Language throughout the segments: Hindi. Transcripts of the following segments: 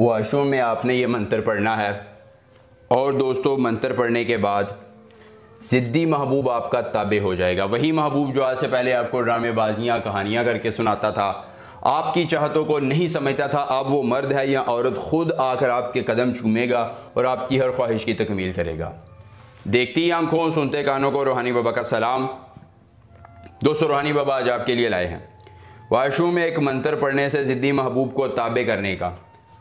वॉशरूम में आपने ये मंत्र पढ़ना है और दोस्तों मंत्र पढ़ने के बाद ज़िद्दी महबूब आपका ताबे हो जाएगा। वही महबूब जो आज से पहले आपको ड्रामेबाजियाँ कहानियाँ करके सुनाता था, आपकी चाहतों को नहीं समझता था, अब वो मर्द है या औरत खुद आकर आपके कदम चूमेगा और आपकी हर ख्वाहिश की तकमील करेगा। देखती आंखों सुनते कानों को रूहानी बाबा का सलाम। दोस्तों रूहानी बाबा आज आपके लिए लाए हैं वॉशरूम में एक मंत्र पढ़ने से ज़िद्दी महबूब को ताबे करने का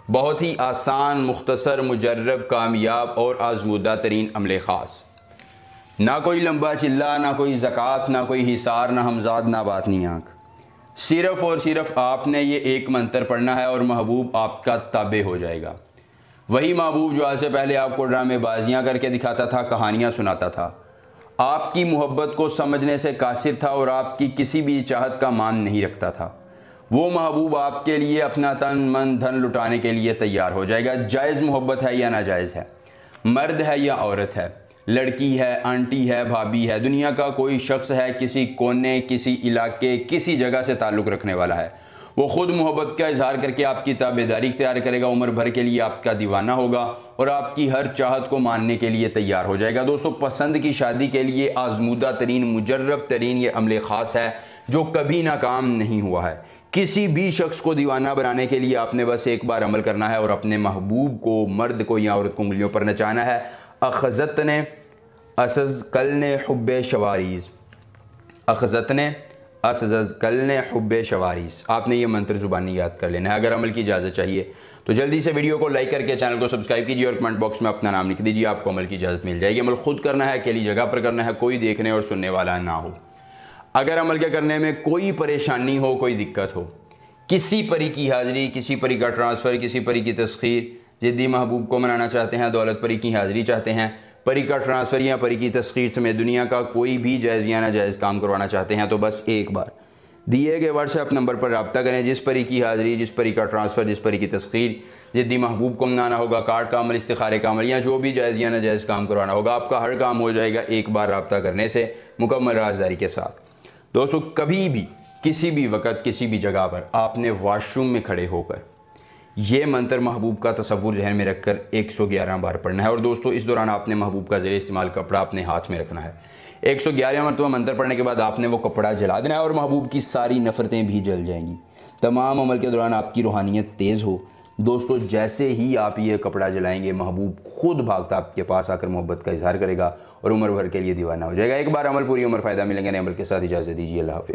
बहुत ही आसान, मुख्तसर, मुजर्रब, कामयाब और आजमूदा तरीन अमले ख़ास। ना कोई लंबा चिल्ला, ना कोई ज़कात, ना कोई हिसार, ना हमजाद, ना बातनी आँख। सिर्फ़ और सिर्फ आपने ये एक मंत्र पढ़ना है और महबूब आपका ताबे हो जाएगा। वही महबूब जो आज से पहले आपको ड्रामेबाजियाँ करके दिखाता था, कहानियाँ सुनाता था, आपकी मोहब्बत को समझने से कासिर था और आपकी किसी भी चाहत का मान नहीं रखता था, वो महबूब आपके लिए अपना तन मन धन लुटाने के लिए तैयार हो जाएगा। जायज़ मोहब्बत है या नाजायज़ है, मर्द है या औरत है, लड़की है, आंटी है, भाभी है, दुनिया का कोई शख्स है, किसी कोने, किसी इलाके, किसी जगह से ताल्लुक़ रखने वाला है, वो ख़ुद मोहब्बत का इजहार करके आपकी ताबेदारी इख्तियार करेगा, उम्र भर के लिए आपका दीवाना होगा और आपकी हर चाहत को मानने के लिए तैयार हो जाएगा। दोस्तों पसंद की शादी के लिए आजमूदा तरीन, मुजर्रब तरीन ये अमले ख़ास है जो कभी नाकाम नहीं हुआ है। किसी भी शख्स को दीवाना बनाने के लिए आपने बस एक बार अमल करना है और अपने महबूब को, मर्द को या औरत को उंगलियों पर नचाना है। अखज़तने असज़कलने हुब्बे शवारीज़, अखज़तने असज़कलने हुब्बे शवारीज़। आपने ये मंत्र ज़ुबानी याद कर लेना है। अगर अमल की इजाज़त चाहिए तो जल्दी से वीडियो को लाइक करके चैनल को सब्सक्राइब कीजिए और कमेंट बॉक्स में अपना नाम लिख दीजिए, आपको अमल की इजाज़त मिल जाएगी। अमल खुद करना है, अकेली जगह पर करना है, कोई देखने और सुनने वाला ना हो। अगर अमल के करने में कोई परेशानी हो, कोई दिक्कत हो, किसी परी की हाज़िरी, किसी परी का ट्रांसफ़र, किसी परी की तस्खीर, ज़िद्दी महबूब को मनाना चाहते हैं, दौलत परी की हाज़िरी चाहते हैं, परी का ट्रांसफ़र या परी की तस्खीर समेत दुनिया का कोई भी जायज़ या नाजायज़ काम करवाना चाहते हैं तो बस एक बार दिए गए व्हाट्सएप नंबर पर रब्ता करें। जिस परी की हाज़िरी, जिस परी का ट्रांसफ़र, जिस परी की तस्खीर ज़िद्दी महबूब को मनाना होगा, कार्ड का अमल, इस्तिखारे का अमल या जो भी जायज़ या नाजायज़ काम करवाना होगा, आपका हर काम हो जाएगा एक बार रब्ता करने से मुकम्मल राज़दारी के साथ। दोस्तों कभी भी, किसी भी वक़्त, किसी भी जगह पर आपने वॉशरूम में खड़े होकर ये मंत्र महबूब का तसव्वुर जहन में रखकर 111 बार पढ़ना है और दोस्तों इस दौरान आपने महबूब का ज़ेरे इस्तेमाल कपड़ा अपने हाथ में रखना है। 111 मरतबा मंत्र पढ़ने के बाद आपने वो कपड़ा जला देना है और महबूब की सारी नफ़रतें भी जल जाएंगी। तमाम अमल के दौरान आपकी रूहानियत तेज़ हो। दोस्तों जैसे ही आप ये कपड़ा जलाएंगे, महबूब खुद भागता आपके पास आकर मोहब्बत का इजहार करेगा और उम्र भर के लिए दीवाना हो जाएगा। एक बार अमल, पूरी उम्र फ़ायदा मिलेंगे। नए अमल के साथ इजाज़त दीजिए। अल्लाह हाफ़िज़।